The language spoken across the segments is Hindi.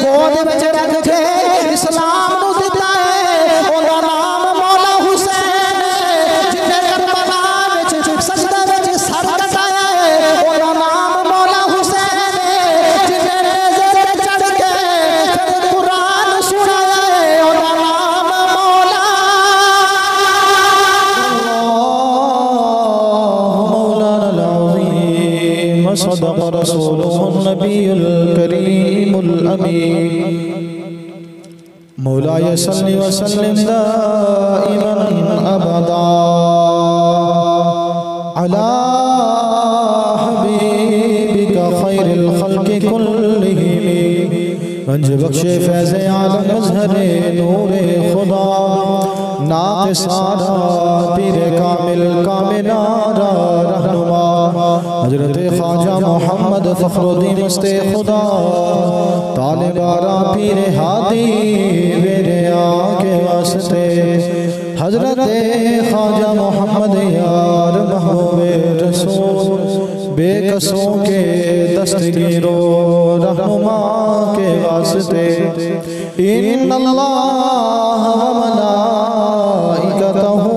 गोद विच रख के इस्लाम नूं दिता है ओदा नाम मौला हुसैन जिन्ने करबला विच सजदे विच सर कटाया है ओदा नाम मौला हुसैन जिन्ने नेज़े ते चढ़ के फिर कुरान सुनाया है ओदा नाम मौला मौलाना अज़ीम सदक़ रसूलुहुन नबियुल करीमुल अमीन मौलाया सल्लि व सल्लिम दाइमन अबदा अला हबीबिका खैरिल खल्क़ि कुल्लिहिम गंज बख्शे फैज़ आलम मज़हरे नूरे खुदा नाक़िसारा पीरे कामिल कामिलारा रहनुमा हज़रत ख्वाजा मोहम्मद फ़खरुद्दीन मस्ते खुदा तालिबारा पीरे हादी मेरे आके वास्ते हज़रत ख्वाजा मोहम्मद यार महबूबे रसूल बेकसों के दस्तगीरो रहनुमा के वास्ते इन्नल्लाह व मलाइकतहू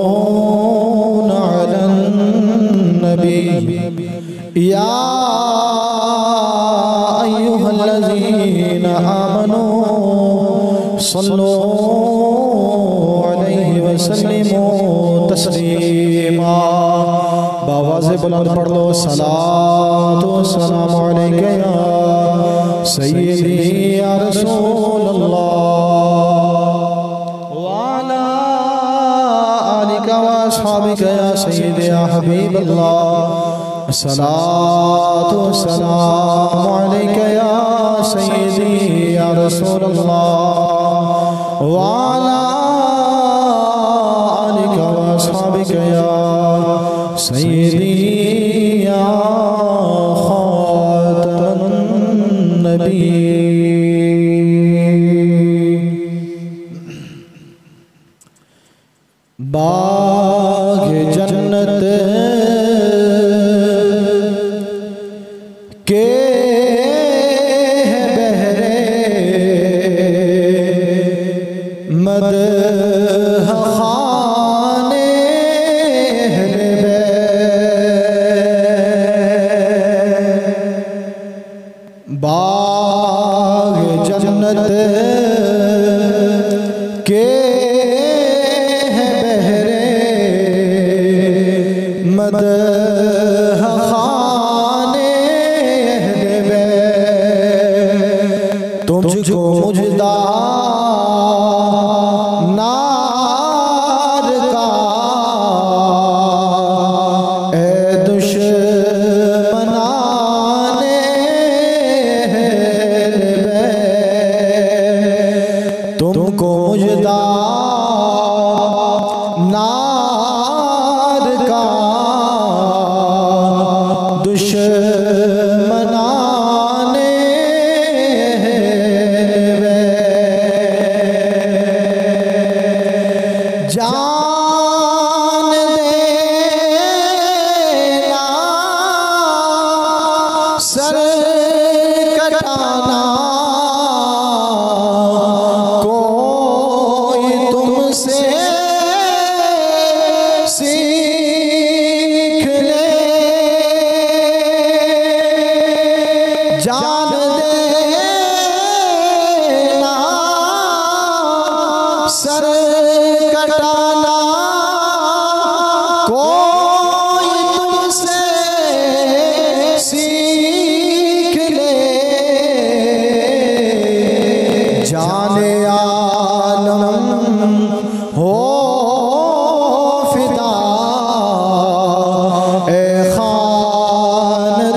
युसल्लूना अलन नबी या अय्युहल्लज़ीना आमनू सल्लू अलैहि वसल्लिमू तस्लीमा बावाज़े बुलंद पढ़ लो सलातो सलामु अलैका या सय्यदी या रसूल अल्लाह व अला आलिका व अस्हाबिका या सय्यदी या हबीब अल्लाह सलातो सलामु अलैका या सय्यदी या रसूल अल्लाह व अला आलिका व अस्हाबिका या सय्यदी या खातमुन नबीय्यीन बाग़ जन्नत के बहरे मदह खाने अहले बैत बाग़ जन्नत के बहरे मदह खाने अहले बैत तुझको मुजदा नार का ए दुश्मनाने अहले बैत तुमको मुजदा नार का दुश्मनाने जान देना सर कटाना कोई तुमसे सीख ले जान देना सर कटाना कोई तुमसे सीख ले जाने आलम हो फिदा ए खानदाने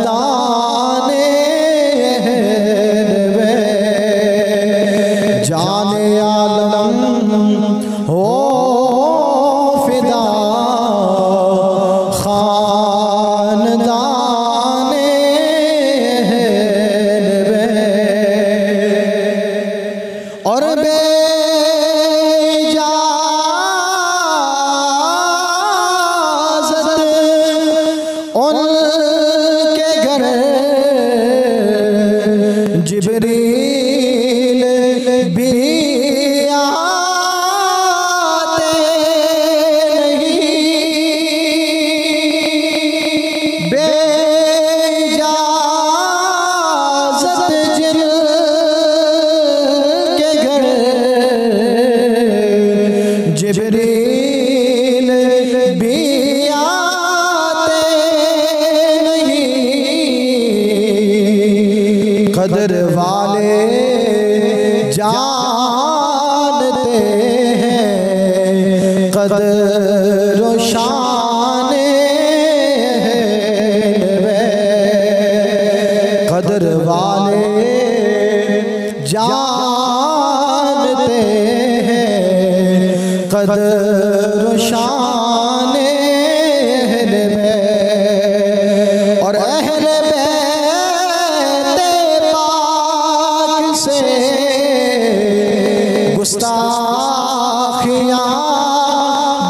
जिब्रील भी आते नहीं, बेइजाज़त जिनके घर जिब्रील भी आते नहीं। कदर वाले जानते हैं कदर व शान कदर वाले जानते हैं कदर व शान और अहले बैत पाक से गुस्ताखियाँ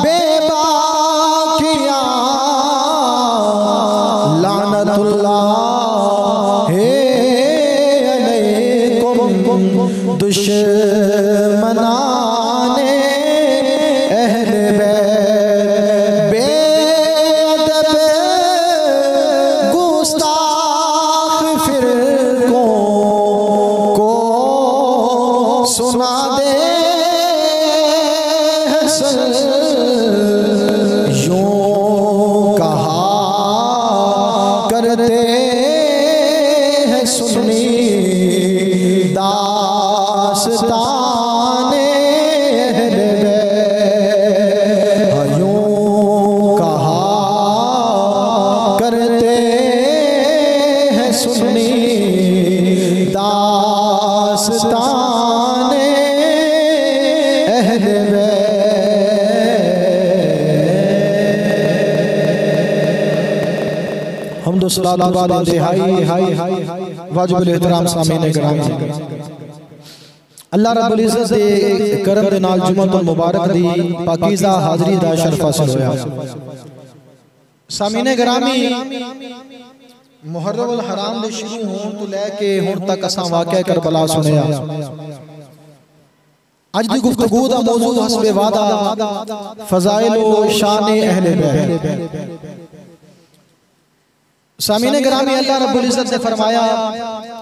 बेबाकियाँ लानतुल्लाह अलैकुम दुश्मनाने अहले बैत बेअदब गुस्ताख फिरकों को सुना दे यूं कहा करते हैं सुन्नी दास्ताने अहले बैत यूं कहा करते हैं सुन्नी दास्ताने अहले बैत। हमदो सलात बाद इंतहाई वाजिबुल एहतराम सामीन गिरामी, अल्लाह रब्बुल इज्जत दे करम दे नाल जुम्मतुल मुबारक दी पाकीज़ा हाज़री दा शरफ हासिल होया। सामीन गिरामी, मुहर्रमुल हराम दे शुरू होण तो लैके हुण तक असां वाक़या करबला सुनिया। अज दी गुफ्तगू दा मौजू हस्बे वादा फ़ज़ाइल व शान अहले बैत। सामीन गिरामी, अल्लाह रब्बुल इज्जत ने फरमाया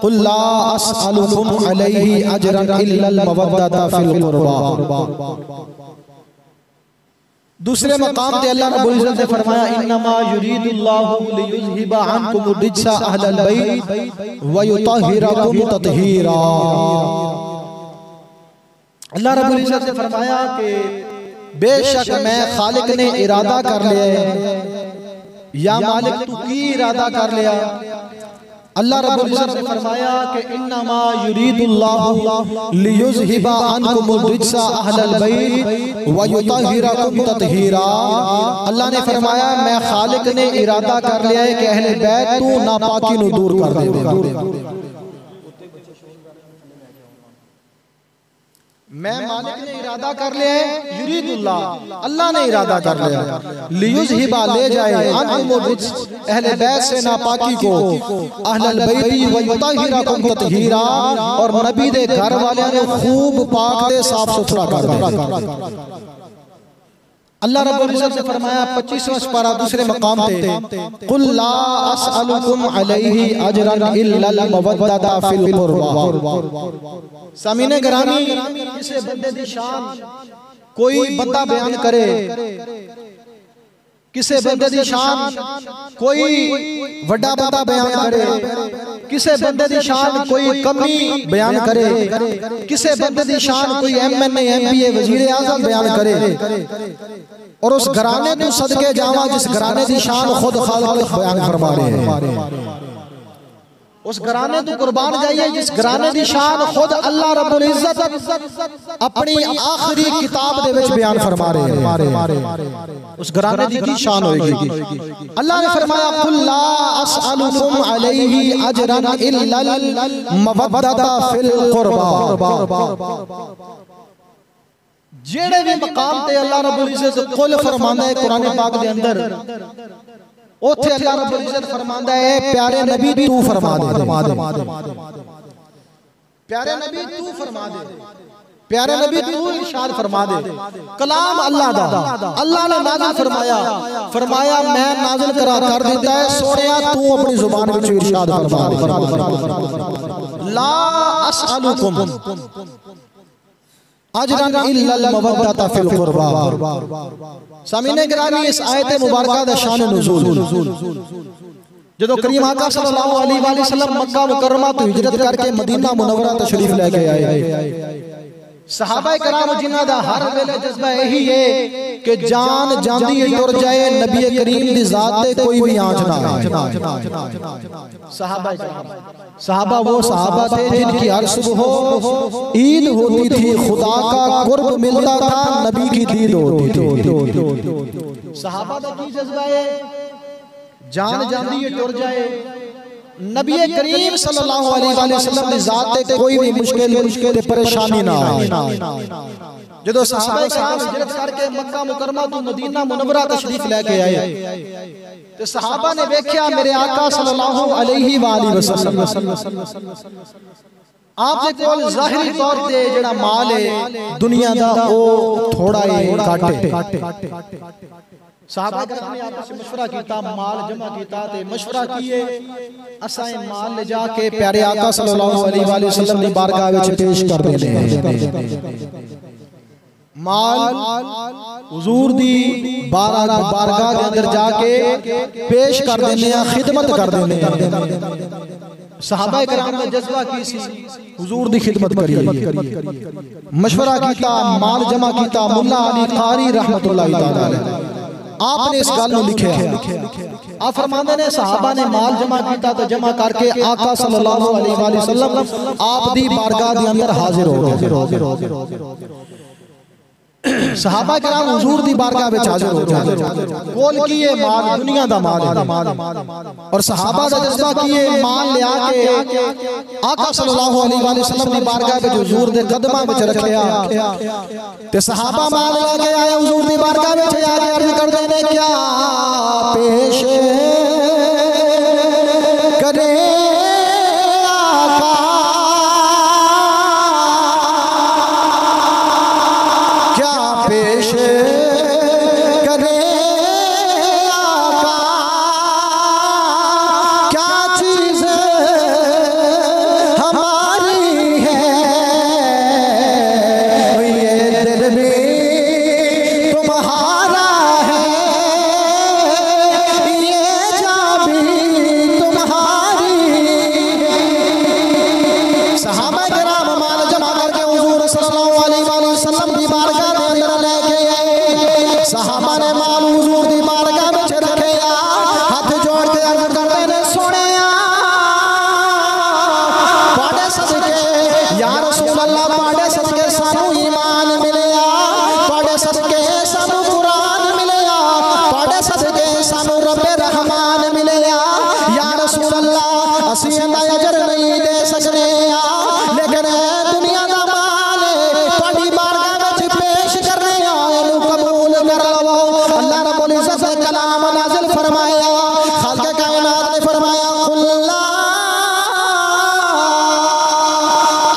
कुल ला अस्अलुकुम अलैहि अजरन इल्लल मवद्दता फिल कुर्बा। दूसरे मकाम पे अल्लाह रब्बुल इज्जत ने फरमाया इन्नमा युरीदुल्लाहु लियुज़हिबा अन्कुम रिज्सा अहलल बैत व युतहिरकुम तत्हीरा। अल्लाह रब्बुल इज्जत ने फरमाया कि बेशक मैं खालिक ने इरादा कर लिया है, या मालिक तू की इरादा कर लिया। अल्लाह रब्बुल इज्जत ने फरमाया कि इन्नमा युरीदुल्लाहु लियुज़हिबा अन्कुम रिज्सा अहलल बैत व युतहिरकुम तत्हीरा। अल्लाह ने फरमाया मैं खालिक ने इरादा कर लिया है कि अहले बैत तू नापाकी नु दूर कर देगा। मैं मालिक ने इरादा कर लिया है, युरीदुल्लाह अल्लाह ने इरादा कर लिया लियुज़हिबा ले जाए अन्कुम अहले बैत से नापाकी को अहलल बैती व युतहिरकुम तत्हीरा, और नबी दे घर वाले ने खूब पाक दे साफ सुथरा कर दिया। अल्लाह रब्बुल इज्जत ने फरमाया 25वां पारा दूसरे मकाम पे कुल ला अस्अलुकुम अलैहि अजरन इल्लल मवद्दता फिल कुर्बा। सामीने गिरामी, किसी बंदे दी शान कोई बंदा बयान करे, किसी बंदे दी शान कोई वड्डा बंदा बयान करे, किसी बंदे दी शान कोई कमी बयान करे, किसी बंदे दी शान कोई MNA MPA वजीर आज़म बयान करे, और उस घराने को सदके जावा जिस घराने की शान खुद खालिक बयान फरमा रहे हैं। उस घराने तो कुर्बान जाइए जिस घराने की शान खुद अल्लाह रब्बुल इज्जत अपनी आखिरी किताब दे विच बयान फरमा रहे हैं। उस घराने की शान होगी। अल्लाह ने फरमाया कुल ला अस्अलुकुम अलैहि अजरन इल्लल मवद्दता फिल कुर्बा। जेड़े भी मकाम ते अल्लाह रब्बुल इज्जत कुल फरमांदा है कुरान पाक दे अंदर, ओथे अल्लाह रब्बुल इज्जत फरमांदा है प्यारे नबी तू फरमा दे। प्यारे नबी तू फरमा दे, प्यारे नबी तू इरशाद फरमा दे। कलाम अल्लाह दा, अल्लाह ने नाज़िल फरमाया, फरमाया मैं नाज़िल कर देता है सोनिया तू अपनी जुबान में इरशाद फरमा दे। ला असअलुकुम अजरन इल्लल मवद्दता फिल कुर्बा। सामीने गिरामी इस आयत मुबारका दा शान नुज़ूल जदों करीम आका सल्लल्लाहु अलैहि वसल्लम मक्का मुकर्रमा तो हिजरत करके मदीना मुनव्वरा तशरीफ लेके आए। सहाबा कराम जिन्हां दा हर वेले जज्बा यही है कि जान जांदी है टुर जाए नबी करीम दी जात ते कोई भी आंच ना आए। सहाबा वो सहाबा थे जिनकी हर सुबह ईद होती थी, खुदा का कुर्ब मिलता था, नबी की दीद होती थी। सहाबा दा की जज्बा है जान जांदी है टुर जाए नबी करीम सल्लल्लाहु अलैहि वसल्लम दी जात ते कोई भी मुश्किल ते परेशानी ना आए। जदों सहाबा कराम हिजरत करके मक्का मुकरमा तो मदीना मुनव्वरा तशरीफ लेके आए ते सहाबा ने देखा मेरे आका सल्लल्लाहु अलैहि वसल्लम आप दे कोल ज़ाहिरी तौर ते जेड़ा माल है दुनिया दा ओ थोड़ा ही घट है। सहाबा कराम ने आपस में मशवरा कीता, माल जमा कीता ते मशवरा किए असां माल ले जाके प्यारे आका सल्लल्लाहु अलैहि वसल्लम दी बारगाह विच पेश कर देने हैं। माल हुजूर दी बारगाह दे अंदर जाके पेश कर देने हैं, खिदमत कर देने हैं। सहाबा कराम दा जज्बा की सी हुजूर दी खिदमत करिए। मशवरा कीता, माल जमा कीता। मुल्ला अली कारी रहमतुल्लाहि तआला अलैह आपने इस गल को लिखा। आप फरमाते ने सहाबा ने माल जमा किया तो जमा करके आका सल्लल्लाहु अलैहि वसल्लम आप दी बारगाह के अंदर हाजिर हो गए। सहाबा कराम हुजूर दी बारगाह में हाजिर हो गए। बोल किए माल दुनिया दा माल है और सहाबा दा जज्बा किए माल ले आके आका सल्लल्लाहु अलैहि वसल्लम दी बारगाह में हुजूर दे कदमां विच रखया ते सहाबा माल लेके आए हुजूर दी बारगाह में आके अर्ज कर देने क्या पेश करे आका क्या पेश करे आका क्या चीज हमारी है ये दिल भी तुम्हारा है ये जान भी तुम्हारी। सहाबा कराम माल जमा करके हुजूर सल्लल्लाहु अलैहि वसल्लम की बारगाह में अंदर लेके आए। सहाबा ने माल हुजूर की बारगाह में रखे, हाथ जोड़ के अर्ज करते ने सोनिया पाड़े सदके या रसूल अल्लाह पाड़े सदके सानू ईमान मिलिया, पाड़े सदके सानू कुरान मिलिया, पाड़े सदके सानू रब्बे रहमान मिलिया। या रसूल अल्लाह असीं इहदा अजर नहीं दे सकने लेकिन दुनिया दा माल तुहाडी बारगाह विच पेश करने इहनू कबूल कर लवो। अल्लाह रब्बुल इज्जत ने कलाम नाज़िल फरमाया, खालिक़ कायनात ने फरमाया कुल्ला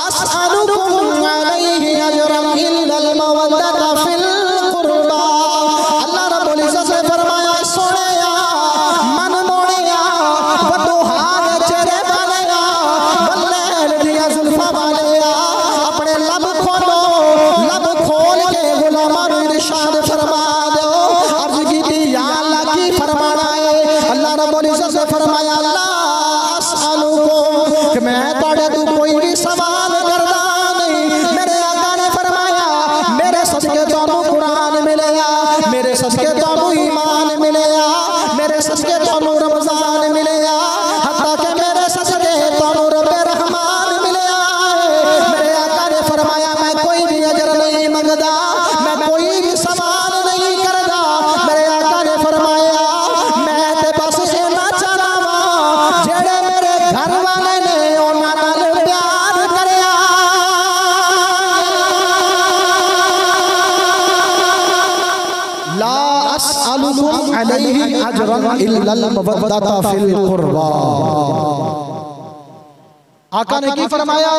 अस्अलुकुम अलैहि अजरन इल्लल मवद्दता फिल कुर्बा। अल्लाह रब्बुल इज्जत ने फरमाया सोनिया मन मोड़िया वड्डू हाथ चेहरे वालिया बल्लेल दिया जुल्फा वालिया अपने लब खोलो, लब खोल के गुलामां नूं इरशाद फरमा दो। अर्ज कीती या अल्लाह की फरमाना है। अल्लाह रब्बुल इज्जत ने फरमाया ला अस्अलुकुम कि मैं तुहाडे तों कोई भी सवाल करदा नहीं। मेरे आका ने फरमाया मेरे सदके तुहानू कुरान मिलेगा, मेरे सदके तुहानू ईमान मिलेगा, मेरे सदके तुहानू रमजान मिलेगा, हत्ता कि मेरे सदके तुहानू रब्बे रहमान मिलेगा। मेरे आका ने फरमाया मैं कोई भी अजर नहीं मंगदा, मैं कोई भी सवाल नहीं करदा। मेरे आका ने फरमाया मैं ते बस इन्ना चाहना वा जेड़े मेरे घर वाले ने उन्हां नाल प्यार करया। ला अस्अलुकुम अलैहि अजरन इल्लल मवद्दता फिल कुर्बा। आका ने की फरमाया,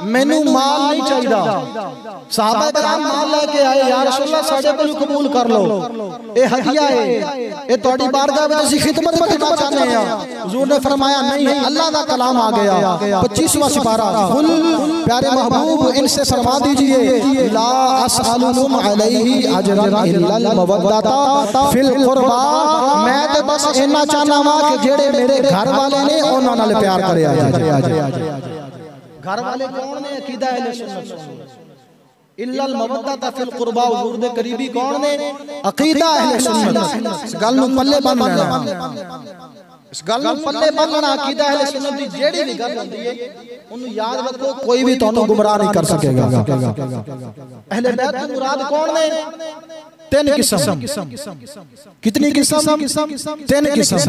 मैनू माल नहीं चाहिए। सहाबा कराम माल लेके आए, या रसूलल्लाह साडे कोल कबूल कर लो, ए हदिया है, ए तोड़ी बारगाह में असि खिदमत करना चाहते हैं। हुजूर ने फरमाया नहीं, अल्लाह का कलाम आ गया 25वां सिपारा, कुल प्यारे महबूब इनसे फरमा दीजिए, ला असअलुकुम अलैहि अजरन इल्लल मवद्दता फिल कुर्बा। मैं तो बस इन्ना चाहना वा कि जेड़े मेरे घर वाले ने उन्हां नाल प्यार करया जाए। घर वाले कौन ने? अकीदा अहले सुन्नत। इल्लल मवद्दता फिल कुर्बा, हुजूर दे करीबी कौन ने? अकीदा अहले सुन्नत। इस गल नूं पल्ले बन लेना, इस गल नूं पल्ले बन लेना। अकीदा अहले सुन्नत दी जेड़ी भी गल होंदी है उन्हें याद रखो, कोई भी तुहानू गुमराह नहीं कर सकेगा। अहले बैत दी मुराद कौन ने? तीन किस्म। कितनी किस्म? तीन किस्म।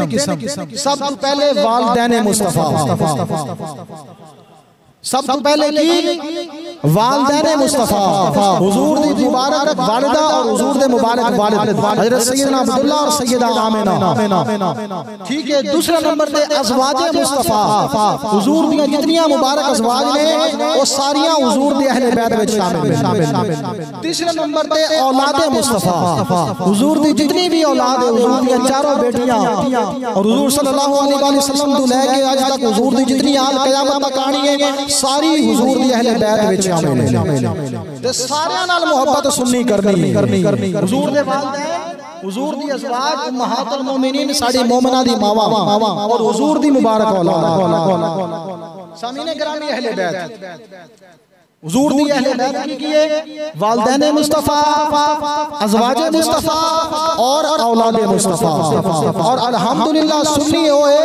सब तो पहले वालिदैन मुस्तफा, सब तो पहले की वालिदैन मुस्तफा, हुजूर दी मुबारक वालिदा और हुजूर दे मुबारक वालिद हजरत सैयदना अब्दुल्लाह और सैयदा आमिना। ठीक है। दूसरे नंबर पे अज़वाज मुस्तफा, हुजूर दी जितनियां मुबारक अज़वाज ने वो सारियां हुजूर दे अहले बैत विच शामिल। तीसरे नंबर पे औलाद मुस्तफा, हुजूर दी जितनी भी औलाद है, हुजूर दी चारों बेटियां और हुजूर सल्लल्लाहु अलैहि वसल्लम तो लेके आज तक हुजूर दी जितनी आल क़यामत तक आनी है सारी हुजूर दी अहले बैत विच शामिल है। ते सारियां नाल मोहब्बत सुन्नी करनी। हुजूर दे वालिदैन, हुजूर दी अज़वाज उम्महातुल मोमिनीन साडी मोमिना दी मावा और हुजूर दी मुबारक औलाद। सामीने गिरामी अहले बैत, हुजूर दी अहले बैत की है वालिदैन मुस्तफा, अज़वाज मुस्तफा और औलाद मुस्तफा। और अल्हम्दुलिल्लाह सुन्नी होए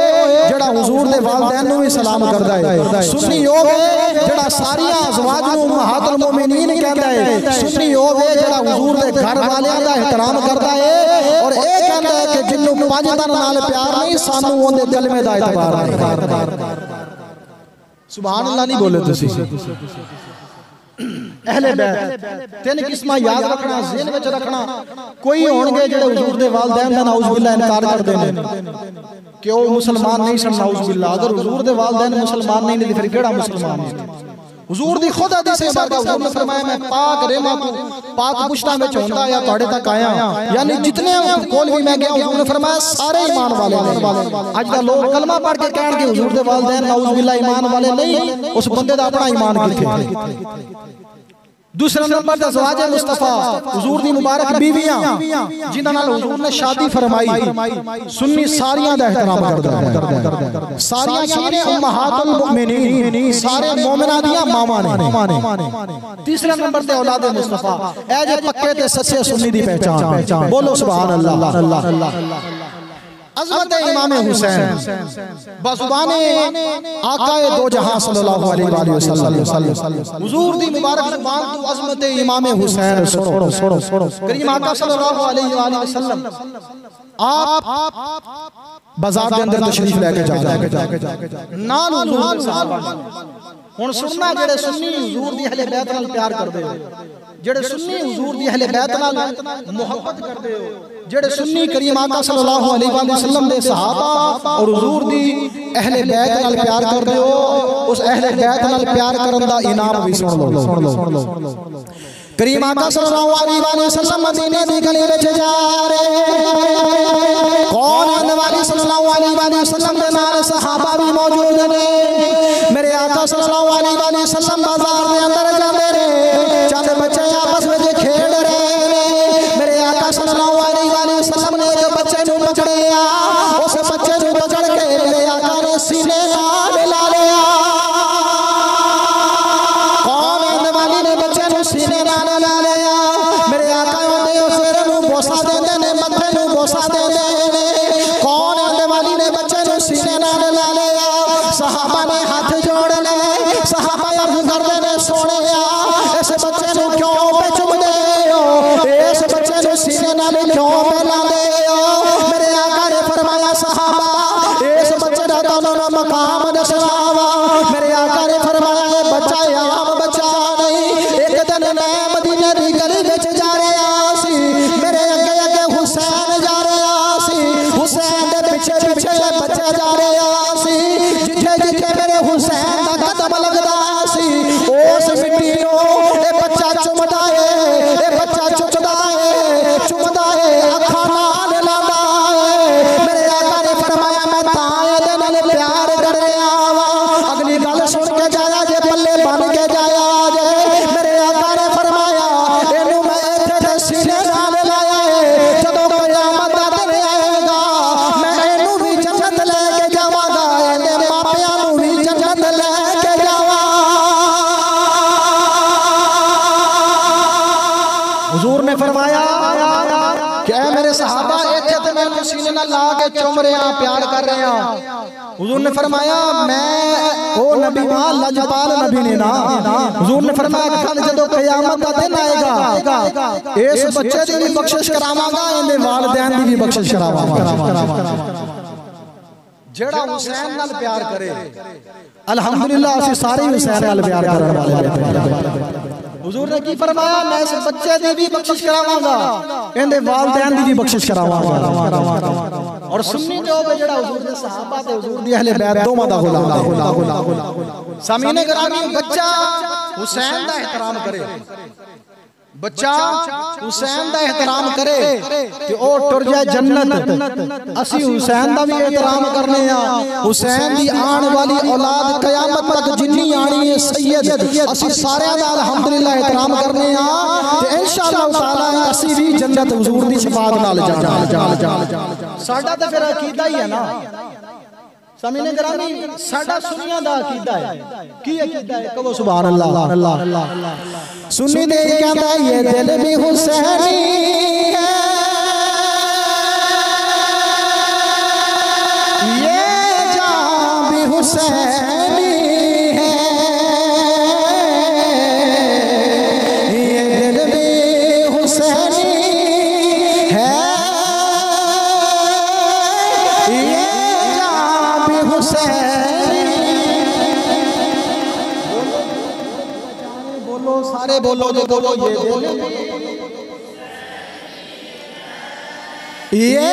जेड़ा हुजूर दे वालिदैन नु भी सलाम करदा है, सुन्नी होवे जेड़ा सारियां अज़वाज नु उम्महातुल मोमिनीन कहंदा है, सुन्नी होवे जेड़ा हुजूर दे घर वालियां दा एहतराम करदा है और ए कहंदा है कि जिन्नू पंज दिन नाल प्यार नहीं सानू ओंदे कलमे दा इतबार नहीं। सुभान अल्लाह नहीं बोले तुसी। अहले बैत तीन किस्मां याद रखना, ज़हन विच रखना। कोई होणगे जेड़े हुजूर दे वालिदैन दा नाउज़ बिल्लाह इनकार करदे ने कि वो मुसलमान नहीं सन, नाउज़ बिल्लाह। अगर हुजूर दे वालिदैन मुसलमान नहीं ते फिर केड़ा मुसलमान है? हुजूर दी खुद हदीस है, हुजूर ने फरमाया मैं पाक रेमा को पाक पुश्ता विच होंदा या तुहाडे तक आया, यानी जितने कोल भी मैं गया हुजूर ने फरमाया सारे ईमान वाले ने। अज दा लोग कलमा पढ़ के कहणगे हुजूर दे वालिदैन नाउज़ बिल्लाह ईमान वाले नहीं, उस बंदे दा अपना ईमान किथे। दूसरा नंबर पे अज़वाज मुस्तफा, हुजूर दी मुबारक बीवियां जिन्हां नाल हुजूर ने शादी फरमाई। सुन्नी सारियां दा एहतराम करदा है, सारियां कीने उम्महातुल मुमिनीन, सारे मोमिना दियां मावां ने। तीसरे नंबर पे औलाद मुस्तफा, ए जे पक्के ते सच्चे सुन्नी दी पहचान। बोलो सुभान अल्लाह। अज़मत इमाम हुसैन बज़ुबाने आकाए दो जहां सल्लल्लाहु अलैहि वसल्लम, हुजूर दी मुबारक ज़ुबान तो अज़मत इमाम हुसैन सुनो। करीम आका सल्लल्लाहु अलैहि वसल्लम आप बाजार के अंदर तशरीफ लेके जा नाल हुजूर साहब हुन सुनना जेड़े सुन्नी हुजूर दी अहले बैत नाल प्यार करदे हो, जेड़े सुन्नी हुजूर दी अहले बैत नाल मोहब्बत करदे हो, जेड़े सुन्नी करीम आका सल्लल्लाहु अलैहि वसल्लम दे सहाबा और हुजूर दी अहले बैत नाल प्यार करदे हो, उस अहले बैत नाल प्यार करन दा इनाम भी सुन लो। करीम आका सल्लल्लाहु अलैहि वसल्लम मदीने दी गली विच जा रहे, कौन आने वाली सल्लल्लाहु अलैहि वसल्लम दे नाल सहाबा भी मौजूद ने। मेरे आका सल्लल्लाहु अलैहि वसल्लम बाजार दे अंदर जांदे ने, चंद बच्चे आपस में खेल रहे ने। मेरे आका सल्लल्लाहु अलैहि वसल्लम ने एक बच्चे नूं पकड़िया, उस बच्चे नूं पकड़ के मेरे आका ने सीने नाल मिला लिया। कौन आने वाली ने बच्चे नूं सीने नाल ला लिया। मेरे आका दे सिर नूं बोसा देंदे ने, मथे नूं बोसा देंदे ने। कौन आने वाली ने बच्चे नूं सीने नाल ला लिया। सहाबा ने हाथ जोड़ ले, सहाबा अर्ज़ करदे ने ला के चुम रहे हैं, प्यार कर रहे हैं। हुजूर ने फरमाया मैं ओ नबी वहां लजपाल नबी ने ना, हुजूर ने फरमाया कल जदों क़यामत दा दिन आएगा इस बच्चे दी भी बख्शिश करावांगा, इहदे वालिदैन दी भी बख्शिश करावांगा। जेड़ा हुसैन नाल प्यार करे, अल्हम्दुलिल्लाह असीं सारे हुसैन नाल प्यार करन वाले। हुजूर ने की फरमाया मैं इस बच्चे दी भी बख्शिश करावांगा, इहदे वालिदैन दी भी बख्शिश करावांगा। और सुन्नी जो जेड़ा हुजूर दे सहाबा ते हुजूर दी अहले बैत दोवां दा गुलाम। सामीने गिरामी, बच्चा हुसैन दा एहतराम करे, बच्चा हुसैन दा एहतराम करे ते ओ टुर जाए जन्नत। असी हुसैन दा भी एहतराम करने आ, हुसैन दी आने वाली औलाद कयामत तक जिन्नी आनी है सैयद, असी सारे दा अल्हम्दुलिल्लाह एहतराम करने आ ते इंशाअल्लाह ताला असी भी जन्नत हुजूर दी शफाअत नाल जाना। साडा ते फिर अकीदा ही है ना सामीने गिरामी, साडा सुन्नियां दा अकीदा है। की अकीदा है? कहो सुभान अल्लाह। सुन्नी ने कहता ये दिल भी हुसैनी है, ये जान भी हुसैनी है, ये दिल भी हुसैनी है, ये जान भी हुसैनी। बोलो सारे बोलो जो बोलो ये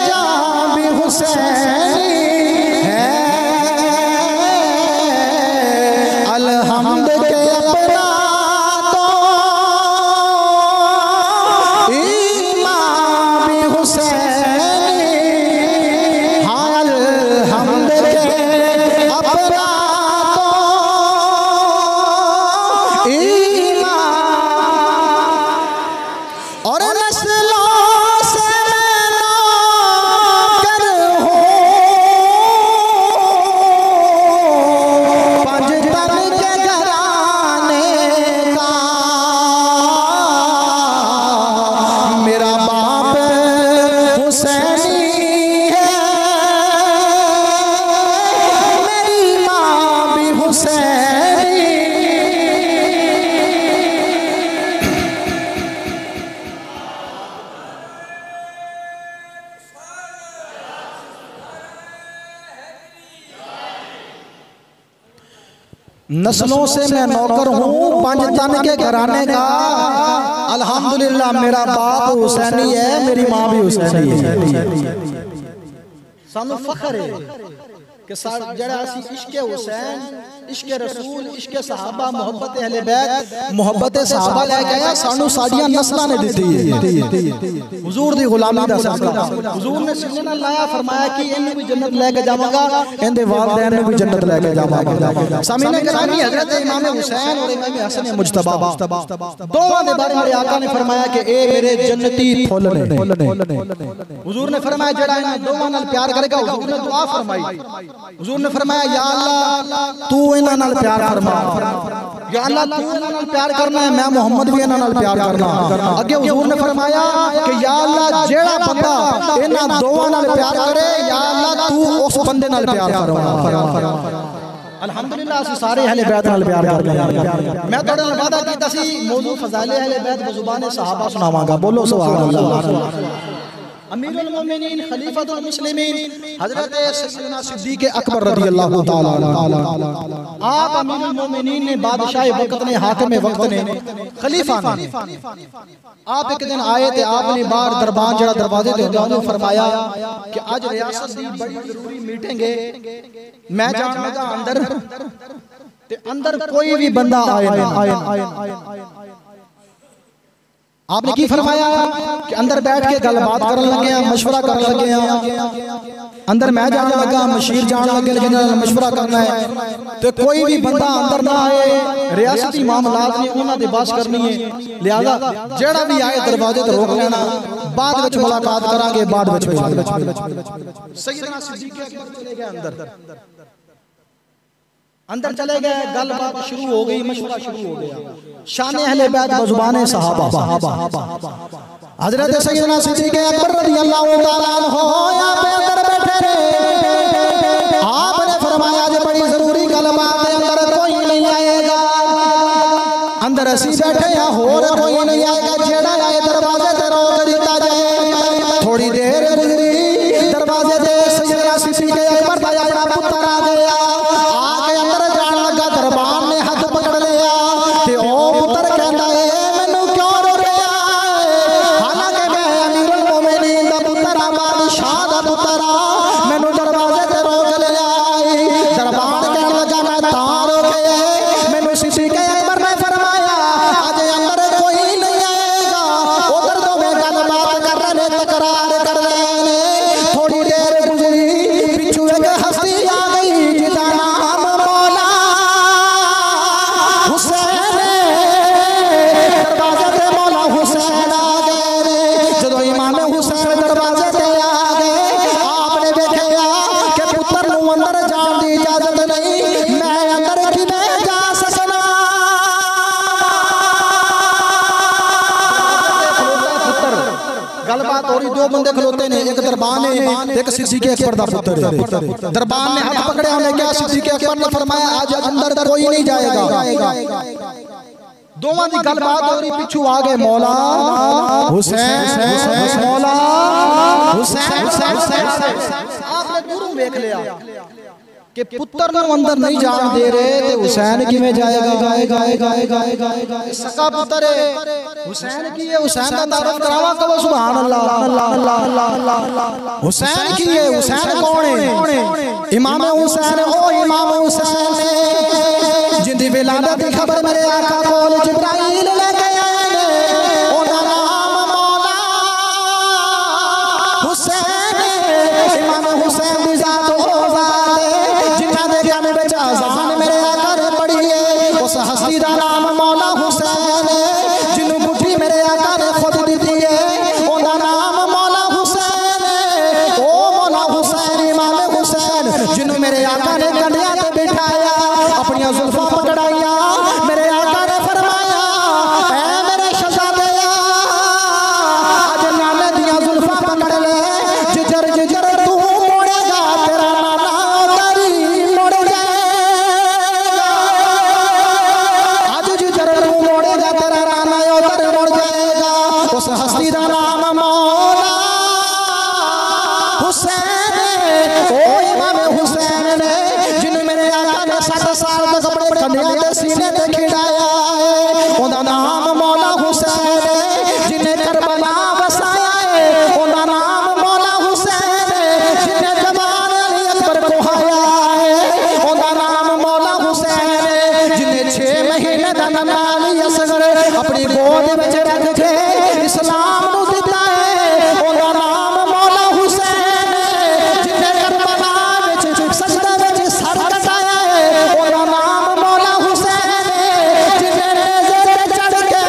जान भी हुसैनी है, अलहम्द के अपना तो ईमान भी हुसैनी। हाँ अलहम्द के अपना तो ईमान, और नस्लों से नौकर हो, पंजतन के घराने का मेरा बाप हुसैनी है, मेरी माँ भी हुसैनी। नस्लों से मैं नौकर हूँ, पंजतन के घराने का, अल्हम्दुलिल्लाह मेरा बाप हुसैनी है, मेरी माँ भी हुसैनी है। सानू फख्र है कि जड़ा असी इश्क हुसैन, इश्क रसूल, इश्क सहाबा, मोहब्बत अहले बैत, मोहब्बत सहाबा लेके आया, सानू साडियां नस्लां ने दित्ती है। हुजूर दी गुलामी दा सदका हुजूर ने सीने नाल लाया, फरमाया कि इन्हें भी जन्नत लेके जावांगा, इहदे वालिदैन ने भी जन्नत लेके जावांगा। सामीने गिरामी, हजरत इमाम हुसैन और इमाम हसन मुज्तबा दोवां दे बारे मेरे आका ने फरमाया कि ए मेरे जन्नती फुल ने। हुजूर ने फरमाया जेड़ा इन्हां दोवां नाल प्यार करेगा, हुजूर ने दुआ फरमाई, हुजूर ने फरमाया या अल्लाह तू इन्हां नाल प्यार फरमा, या अल्लाह तू इन्हां नाल प्यार करना है, मैं मोहम्मद भी इन्हां नाल प्यार करना। अगे हुजूर ने फरमाया कि या अल्लाह जेड़ा बंदा इन्हां दोवां नाल प्यार करे, या अल्लाह तू उस बंदे नाल प्यार फरमा। अल्हम्दुलिल्लाह असी सारे अहले बैत नाल प्यार करने। मैं तुहाडे नाल वादा कीता सी मौजू फज़ाइल अहले बैत ज़ुबान सहाबा सुनावांगा। बोलो सुभान अल्लाह। अमीरुल मोमिनीन खलीफतुल मुस्लिमीन हजरत सैयदना सिद्दीक़ अकबर रज़ियल्लाहु ताला अन्हु, आप अमीरुल मोमिनीन ने, बादशाह वक्त ने, हाकिम वक्त ने, खलीफा ने, आप एक दिन आए थे, आपने बाहर दरबार जड़ा दरवाजे ते होंदा उन्होंने फरमाया कि आज रियासत दी बड़ी जरूरी मीटिंग है, मैं जाण लगा अंदर ते अंदर कोई भी बंदा आए ना। आपने की फरमाया कि अंदर बैठ के गलबात करन लगे, मशवरा करन लगे। अंदर मैं जान लगा, मशीर जान लगे, जिन्होंने मशवरा करना है तो कोई भी बंदा अंदर ना आए, रियासती मामलात ने उन्हां दे बस करनी है, लिहाजा जेड़ा भी आए दरवाजे ते रोक लेना, बाद विच मुलाकात करांगे, बाद विच। सैयदना सिद्दीक़ अकबर चले गए अंदर चले गए, गलबात शुरू हो गई, मशवरा शुरू हो गया। शान अहले बैत ज़ुबान सहाबा, हजरत सैयदना सिद्दीक़ अकबर रज़ियल्लाहु ताला अन्हु यहाँ पे अंदर बैठे रहे। आपने फरमाया जो बड़ी जरूरी कलमात है, अंदर कोई नहीं आएगा, अंदर असी बैठे या होर कोई नहीं आएगा, जेड़ा आए दरवाजे ते रोक दिता जाए। थोड़ी देर गुजरी, दरवाजे ते सैयदना सिद्दीक़ अकबर दा अपना पुत्र आ गया। आके अंदर जान लगा, दरबार ने हाथ पकड़ लिया ते ओ पुत्र कहंदा है मैनू क्यों रोकिया, हालांकि मैं अमीरुल मोमिनीन दा पुत्र बादशाह दा पुत्र मैनू दरवाजे ते रोक लिया। दरबार कहन लगा मैं तां रोके, मैनू सिद्दीक़ अकबर ने फरमाया आज अंदर कोई नहीं आएगा। उधर तो मैं गलबात कर रहे, तकरार कर रहे ने। थोड़ी देर गुजरी, पिछू एक हस्ती आ गई जिसका नाम मौला हुसैन है। दरवाजे ते मौला हुसैन आ गए। जदों इमाम हुसैन दरवाजे ते आ गए, आपने देखा कि पुत्र नूं अंदर जाण दी इजाजत नहीं, मैं अंदर किवें जा सकना। गलबात हो रही, दो बंदे खलोते ने, एक दरबान है, एक सिद्दीक़ अकबर दा पुत्र है। दरबान ने हाथ पकड़े, हमने क्या सिद्दीक़ अकबर ने फरमाया आज अंदर कोई नहीं जाएगा। दोवां दी गलबात हो रही, पिछू आ गए मौला हुसैन, मौला हुसैन। आपने दूरों देख लिया कि पुत्र नूं अंदर नहीं जान दे रहे, ते हुसैन किवें जाएगा। सका पुत्र है, हुसैन की है, हुसैन का तारुफ करावा, कहो सुभान अल्लाह। हुसैन की है, हुसैन कौन है? इमाम हुसैन, ओ इमाम हुसैन ने जिंदी विलादत की खबर मेरे आका कोल जिब्राइल लेके आए ने। ओदा नाम मौला हुसैन है। इमाम हुसैन दी जात ओ जात है जिन्हां दे गन विच अज़ान मेरे आका ने पढ़ी है। उस हस्ती दा नाम मौला हुसैन है, जिन्नू बुढ़ी मेरे आका ने खुद दी है। ओदा नाम मौला हुसैन है। ओ मौला हुसैन, इमाम हुसैन जिन्नू मेरे आका ने कंधियां ते बिठाया, अपनी जुल्फां पकड़ाइया, मेरे आका ने फरमाया ऐ मेरे शहजादिया आज नाने दियां जुल्फां पकड़ ले, जिजर जिजर तू मोड़ेगा तेरा नाना उधर ही मुड़ जाएगा। आज जिजर तू मोड़ेगा तेरा नाना उधर मुड़ जाएगा। उस हस्ती दा नाम मौला हुसैन है। ओ इमाम हुसैन ने जिन्हें मेरे आका ने 7 साल तक अपने कंधे ते सीने ते खिड़ाया है। ओदा नाम मौला हुसैन है, जिन्हें करबला बसाया है। ओदा नाम मौला हुसैन है, जिन्हें जमाल अली अकबर को हाया है। ओदा नाम मौला हुसैन है, जिन्हें 6 महीने दा नाना अली असगर अपनी गोद विच रख के इस्लाम नूं दिता है। ओदा नाम मौला हुसैन है, जिन्हें करबला विच सजदे विच सर कटाया है। ओदा नाम मौला हुसैन है, जिन्हें नेज़े ते चढ़ के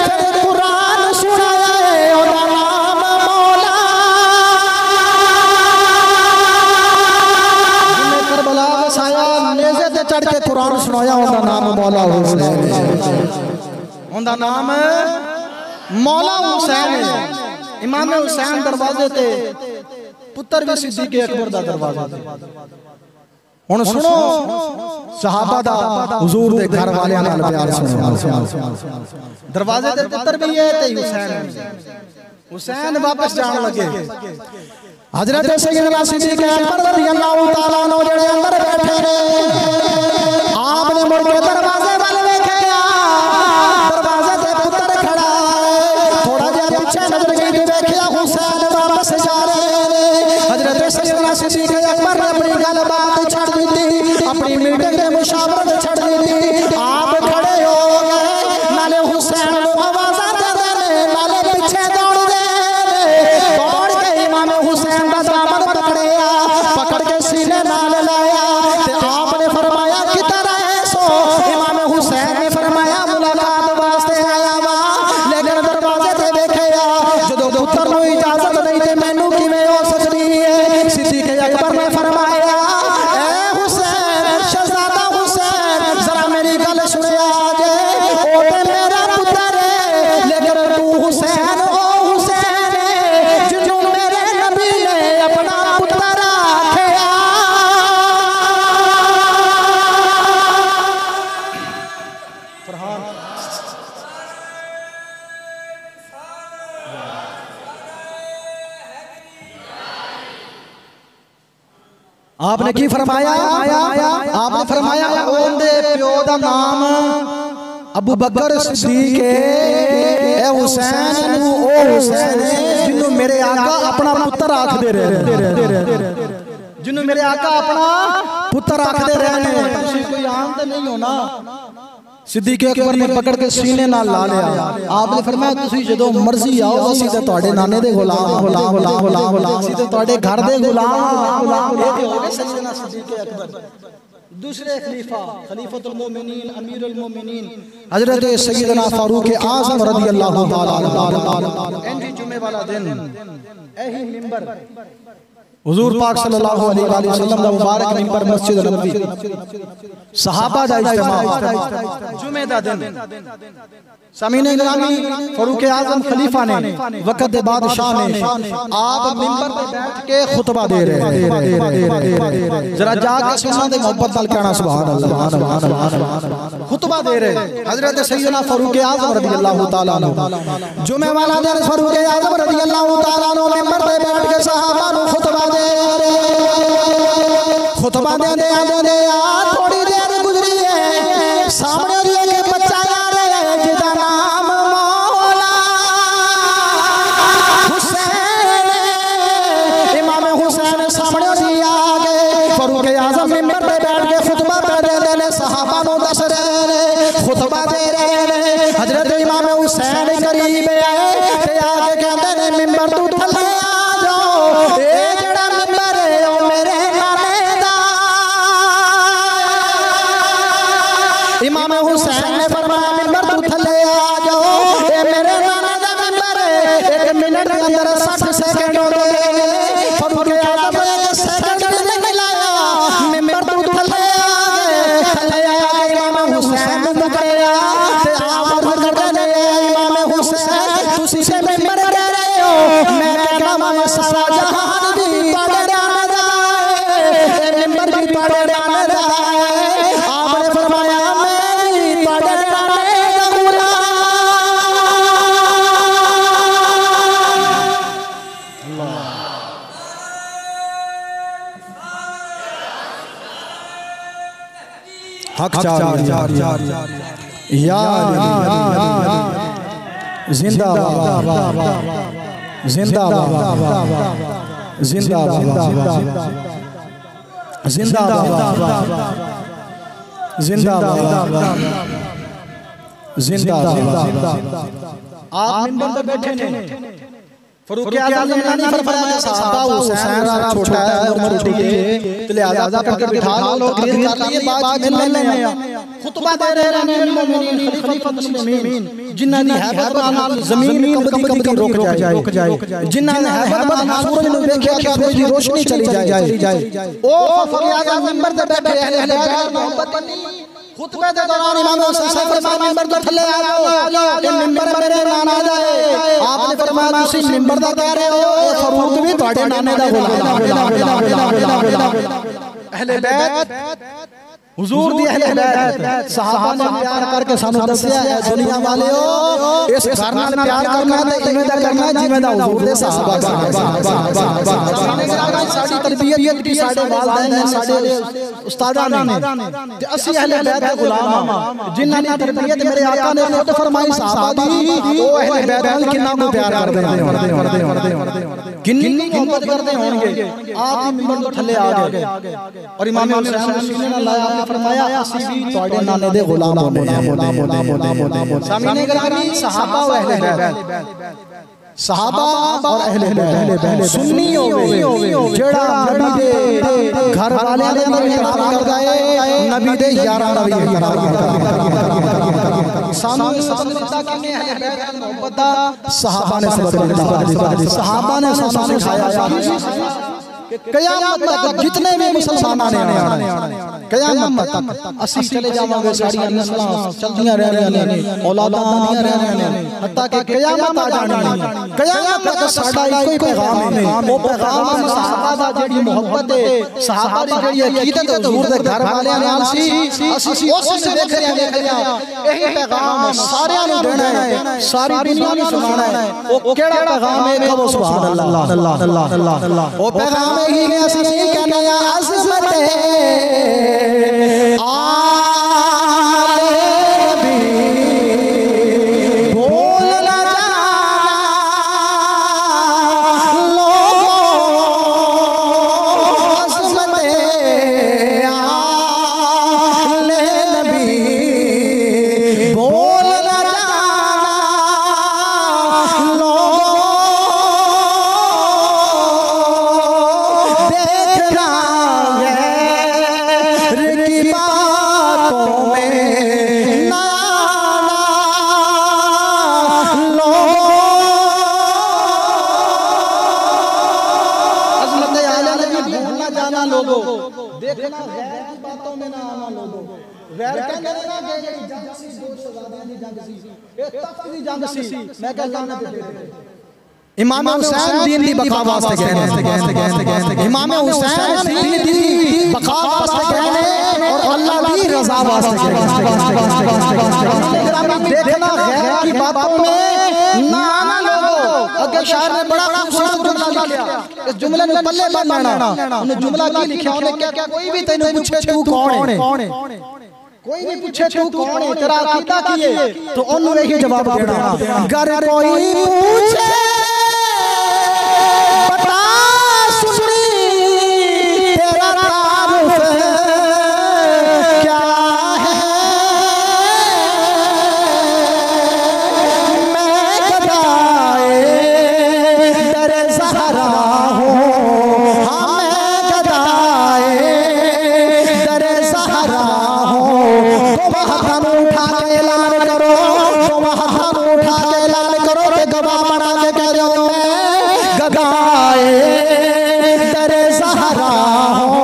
फिर कुरान सुनाया है। ओदा नाम मौला, जिन्हें करबला वसाया, नेज़े ते चढ़ के कुरान सुनाया, ओदा नाम मौला हुसैन है। ओदा नाम मौला हुसैन है। इमाम हुसैन दरवाजे ते, पुत्र भी सिद्दीक़ अकबर दा दरवाजा ते। हुण सुनो सहाबा दा हुजूर दे घर वालियां नाल प्यार सुनो। दरवाजे ते पुत्र भी है ते हुसैन वापस जान लगे। हजरत सैयदना सिद्दीक़ अकबर रज़ियल्लाहु ताला अन्हु जेड़े अंदर बैठे ने, आपने मुड़ के दरवाजे वाल वेखिया, दरवाजे ते पुत्र खड़ा है। थोड़ा जिहा पीछे नजर गई ते वेखिया हुसैन वापस जा रहे ने। हजरत सैयदना सिद्दीक़ अकबर ने अपनी गलबात छड़ दी, अपनी मीटिंग ते मुशावरत छड़ दी। आप खड़े हो गए, नाले हुसैन नूं आवाज़ां देंदे ने, नाले पीछे दौड़दे ने। दौड़ के इमाम हुसैन दा दामन पकड़िया, पकड़ के सीने नाल लाया ते आपने फरमाया किधर आए सो। आपने की फरमाया? आपने फरमाया ओंदे प्यो दा नाम अबू बकर सिद्दीक ए हुसैन नू ओ हुसैन जिन्नू मेरे आका अपना पुत्र आखदे रहे, जिन्नू मेरे आका अपना पुत्र आखदे रहे। तुसी कोई आम ते नहीं हो ना। सिद्दीक अकबर ने पकड़ के सीने नाल ला लिया। आपने फरमाया तुसी जदों मर्जी आओ, असीं ते तुहाडे नाने दे गुलाम, असीं ते तुहाडे घर दे गुलाम। ये ते हो गए सैयदना सिद्दीक अकबर। दूसरे खलीफा खलीफतुल मोमिनीन अमीरुल मोमिनीन हजरत सैयदना फारूक आज़म रज़ियल्लाहु ताला अन्हु। एंडी जुमे वाला दिन एही मिंबर हुजूर पाक सल्लल्लाहु अलैहि वसल्लम दा मुबारक मिंबर मस्जिद नबवी सहाबा दा इज्तिमा जुमे दा दिन सामीने गिरामी फारूक आज़म खलीफा ने वक्त दे बादशाह ने आप मिंबर पे बैठ के खुतबा दे रहे। जरा जाके सुना दे मोहब्बत नाल कहना सुभान अल्लाह। खुतबा दे रहे हजरत सैयदना फारूक आज़म रज़ियल्लाहु ताला अन्हु। जुमे वाला दिन फारूक आज़म रज़ियल्लाहु ताला अन्हु मिंबर पे बैठ के सहाबा नु खुतबा दे रहे। खुतबा दे थोड़ी देर गुजरी है, सामने एक बच्चा आ रहा है जिसका नाम मौला हुसैन। इमाम हुसैन सामने आ गए। फारूक आज़म मिंबर पे बैठ के खुतबा कर रहे ने, सहाबा नु दस रहे, खुतबा दे रहे। हजरत इमाम हुसैन करीब आए ते आके कहंदे ने मिंबर तू थल्ले आ जाओ, ए जेड़ा मिंबर है ओ मेरे नाने दा। इमाम हुसैन ने फरमाया मिंबर तू थल्ले आ जाओ, ए मेरे नाने दा मिंबर है। एक मिनट के अंदर 60 सेकंड हो गए। फारूक आज़म ने सेकंड नहीं लाया, मिंबर तू थल्ले आ गए। थल्ले आ गए इमाम हुसैन ने गया ते आप फरमाते ने इमाम हुसैन तुसी से मिंबर दे रहे हो, मैं कहना मैं सारा जहान भी पढ़ जाने दा है, मिंबर भी पढ़ जाने दा है। आपने फरमाया मैं भी पढ़ जाने दा गुलाम। हक चार यार जिंदाबाद जिंदाबाद जिंदाबाद जिंदाबाद जिंदाबाद। आप मिंबर पे बैठे ने, फारूक आज़म ने नहीं फरमाया साहबा हुसैन छोटा है उम्र छोटी है तो लिहाजा करके बिठा लो, ग्रीन कर लिए बात में लेने आ। खुतबा दे रहे हैं अमीरुल मोमिनीन खलीफतुल मुस्लिमीन जिन्हां दी हैबत नाल ज़मीन कभी रुक जाए, जिन्हां ने हैबत नाल सूरज नु देखिया कि सूरज दी रोशनी चली जाए। ओ फारूक आज़म मिंबर पे बैठे अहले बैत मोहब्बत खुतबे के दौरान इमाम हुसैन ने फरमाया मिंबर तो थल्ले आ जाओ, ये मिंबर मेरे नाना दा है। आपने फरमाया तुसी मिंबर दा कह रहे हो, फारूक भी ਤੁਹਾਡੇ नाने दा गुलाम। अहले बैत हुजूर दी अहले बैत सहाबा ने प्यार करके सानू दसया है दुनिया वालेओ इस घर नाल प्यार करना ते इवें दा करना जिवें दा हुजूर दे सहाबा साडी तरबियत की साडे वालिदैन ने साडे उस्तादां ने ते असि अहले बैत दे गुलाम हां जिन्हां दी तरबियत मेरे आका ने खुद फरमाई सहाबा दी ओ अहले बैत नाल किन्ना को प्यार करदे होंगे, किन्नी मोहब्बत करदे होंगे। आप मिंबर तो थल्ले आ गए और इमाम हुसैन ने सीने नाल लाया, फरमाया असि भी ਤੁਹਾਡੇ नाने दे गुलाम होने। सामने गिरामी सहाबा और अहले बैत, सहाबा और अहले बैत सुन्नी हो गए जेड़ा नबी दे घर वाले दे एहतराम करदा है, नबी दे यारां दा भी एहतराम करदा है। सानू सबक दिता कि अहले बैत दी मोहब्बत दा सहाबा ने सबक दिता, सहाबा ने सानू सिखाया कि क़यामत तक जितने भी मुसलमान आने क़यामत तक असी चले जावांगे, साड़ियां नस्लां चलदियां रहनियां ने, औलादां आंदियां रहनियां ने, हत्ता कि क़यामत आ जानी है। क़यामत तक साडा इको ही पैगाम है, वो पैगाम सहाबा दा जेड़ी मोहब्बत है, सहाबा दी जेड़ी अकीदत हुजूर दे घर वालियां नाल सी, असी उस देख रहे हैं। यही पैगाम सारियां नूं देना है, सारी दुनिया नूं सुनाना है। वो केड़ा पैगाम है? कहो सुभान अल्लाह अल्लाह अल्लाह अल्लाह। वो पैगाम ही है असी कहने या अज़मत देखना गैर की बातों में ना आना लोगों। गैर कहने ना कि जेड़ी जंग सी, दो शहजादियां दी जंग सी, ए तख्त दी जंग सी, मैं कह लानत दे। इमाम हुसैन दीन दी बका वास्ते गए, इमाम हुसैन दीन दी बका वास्ते गए और अल्लाह दी रज़ा वास्ते गए। देखना गैर की बातों में ना आना लोगों। अगे शायर ने बड़ा खूबसूरत जुमला लिया, इस जुमले ने पल्ले बांधना। उन्हें जुमला की लिखा, उन्हें क्या कोई भी तेनू पूछे तू कौन है, कोई भी पूछे तू कौन है, तेरा अकीदा की है, तो उन्हें यही जवाब देना। अगर कोई पूछे बता सुनी तेरा तारुफ क्या है, मैं गदाए दर ज़हरा हूँ, हाँ मैं गदाए दर ज़हरा हूँ। तो हाथ उठा के ऐलान करो, तो हाथ उठा के ऐलान करो कि गवाह बना के कह रहे हो मैं गदाए दर ज़हरा हूँ,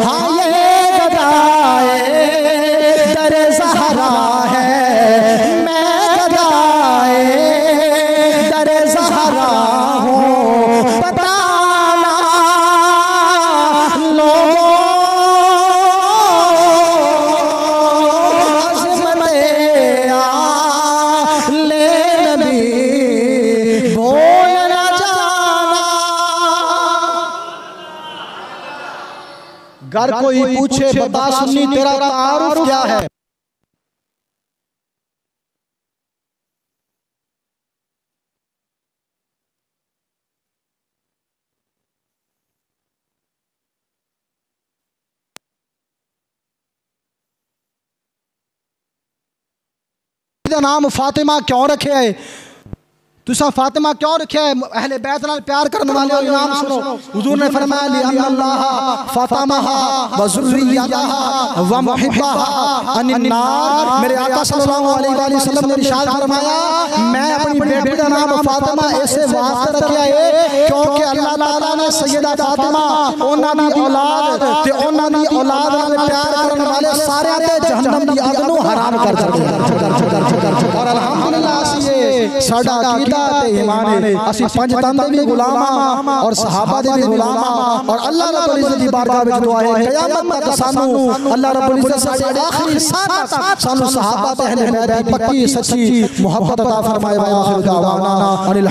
हाँ ये गदाए दर ज़हरा है, मैं गदाए दर ज़हरा हूँ। बताना लोगों अज़मत आले नबी भूल न जाना। गर कोई पूछे बता सुन्नी तेरा तारुफ क्या है, नाम फातिमा क्यों रखे है, तुसा फातिमा क्यों रखे है? अहले बैत नाल प्यार करने वाले नाम सुनो। हुजूर ने फरमाया ली अल्लाह फातिमाहा व ज़ुर्रियतहा व मुहिब्बहा अनिन नार। मेरे आका सल्लल्लाहु अलैहि वसल्लम ने इरशाद फरमाया मैं अपनी बेटी का नाम फातिमा ऐसे वास्ते रखा है क्योंकि अल्लाह ताला ने सैयदा फातिमा उन्हां दी औलाद ते उन्हां दी औलाद नाल प्यार करने वाले सारे ते जहन्नम दी आग नूं हराम कर दिया। और अल्हम्दुलिल्लाह असी साडा अकीदा ते ईमान है, असी पंज तंद दे गुलाम और सहाबा दे गुलाम और अल्लाह रब्बुल इज्जत दी बारगाह विच दुआ है क़यामत तक सानू अल्लाह रब्बुल इज्जत साडे आखिरी साह तक सानू सहाबा ते अहले बैत दी पक्की सच्ची मोहब्बत अता फरमाए। व आखिर दावाना अनिल